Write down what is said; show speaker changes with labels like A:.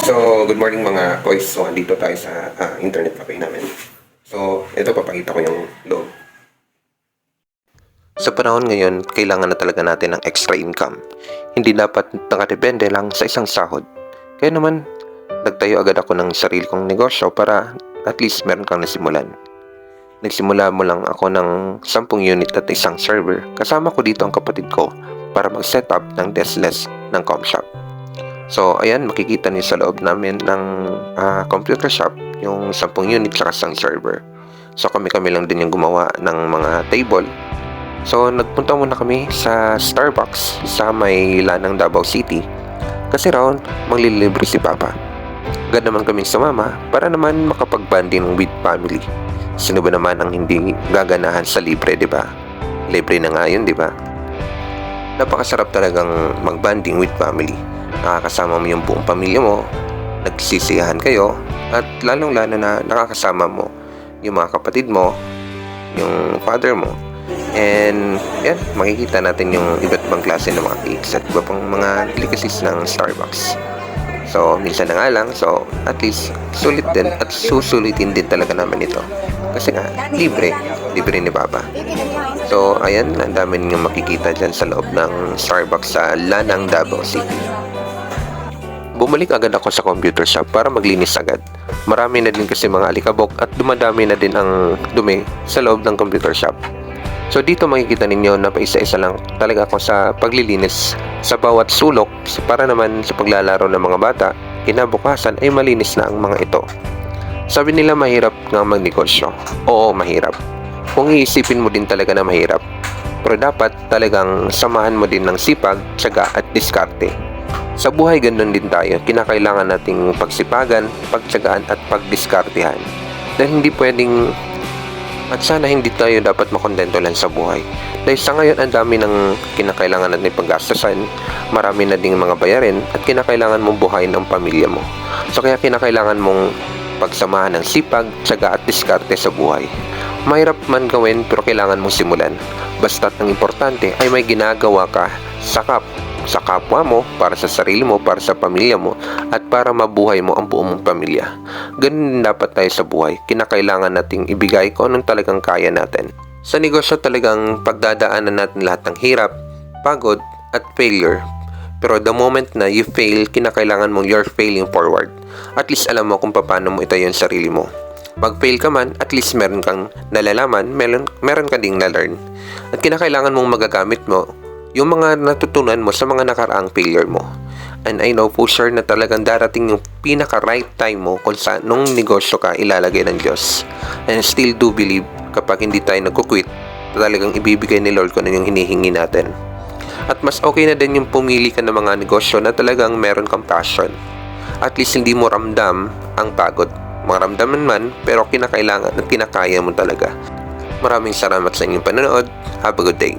A: So, good morning mga koys. So, andito tayo sa internet cafe namin. So, ito papakita ko yung loob. Sa panahon ngayon, kailangan na talaga natin ng extra income. Hindi dapat nakadepende lang sa isang sahod. Kaya naman, nagtayo agad ako ng sarili kong negosyo para at least meron kang nasimulan. Nagsimula mo lang ako ng 10 unit at isang server. Kasama ko dito ang kapatid ko para mag-set up ng deskless ng ComShop. So, ayan, makikita niyo sa loob namin ng computer shop yung 10 unit sa isang server. So, kami-kami lang din yung gumawa ng mga table. So, nagpunta muna kami sa Starbucks sa may Lanang Davao City. Kasi raw, manglilibre si Papa. Agad naman kaming sumama para naman makapag-banding with family. Sino ba naman ang hindi gaganahan sa libre, di ba? Libre na nga yun, di ba? Napakasarap talagang mag-banding with family. Nakakasama mo yung buong pamilya mo, nagsisiyahan kayo, at lalong-lalo na nakakasama mo yung mga kapatid mo, yung father mo. And yan, makikita natin yung iba't ibang klase ng mga cakes at iba pang mga delicacies ng Starbucks. So, minsan na nga lang, so at least sulit din at susulitin din talaga naman ito. Kasi nga, libre ni Papa. So, ayan, ang dami ninyong makikita dyan sa loob ng Starbucks sa Lanang Davao City. Bumalik agad ako sa computer shop para maglinis agad. Marami na din kasi mga alikabok at dumadami na din ang dumi sa loob ng computer shop. So dito makikita ninyo na paisa-isa lang talaga ako sa paglilinis sa bawat sulok para naman sa paglalaro ng mga bata, kinabukasan ay malinis na ang mga ito. Sabi nila mahirap nga magnegosyo. Oo, mahirap. Kung iisipin mo din talaga na mahirap. Pero dapat talagang samahan mo din ng sipag, tiyaga at diskarte. Sa buhay ganun din tayo, kinakailangan nating pagsipagan, pagtiyagaan at pagdiskartehan. Dahil hindi pwedeng, at sana hindi tayo dapat makontento lang sa buhay. Dahil sa ngayon, ang dami ng kinakailangan natin paggastusan, marami na ding mga bayarin at kinakailangan mong buhayin ang pamilya mo. So kaya kinakailangan mong pagsamahan ng sipag, tiyaga at diskarte sa buhay. Mahirap man gawin pero kailangan mong simulan. Basta't ang importante ay may ginagawa ka sa kapwa mo, para sa sarili mo, para sa pamilya mo, at para mabuhay mo ang buong mong pamilya. Ganun din dapat tayo sa buhay. Kinakailangan nating ibigay kung anong talagang kaya natin. Sa negosyo talagang pagdadaanan natin lahat ng hirap, pagod, at failure. Pero the moment na you fail, kinakailangan mong you're failing forward. At least alam mo kung paano mo itayo yung sarili mo. Pag-fail ka man, at least meron kang nalalaman, meron ka ding na-learn. At kinakailangan mong magagamit mo yung mga natutunan mo sa mga nakaraang failure mo. And I know for sure na talagang darating yung pinaka-right time mo kung sa nung negosyo ka ilalagay ng Diyos. And I still do believe kapag hindi tayo nagkukwit, talagang ibibigay ni Lord kung ano yung hinihingi natin. At mas okay na din yung pumili ka ng mga negosyo na talagang meron kang passion. At least hindi mo ramdam ang pagod. Maramdaman man, pero kinakailangan at kinakaya mo talaga. Maraming salamat sa inyong panonood. Have a good day.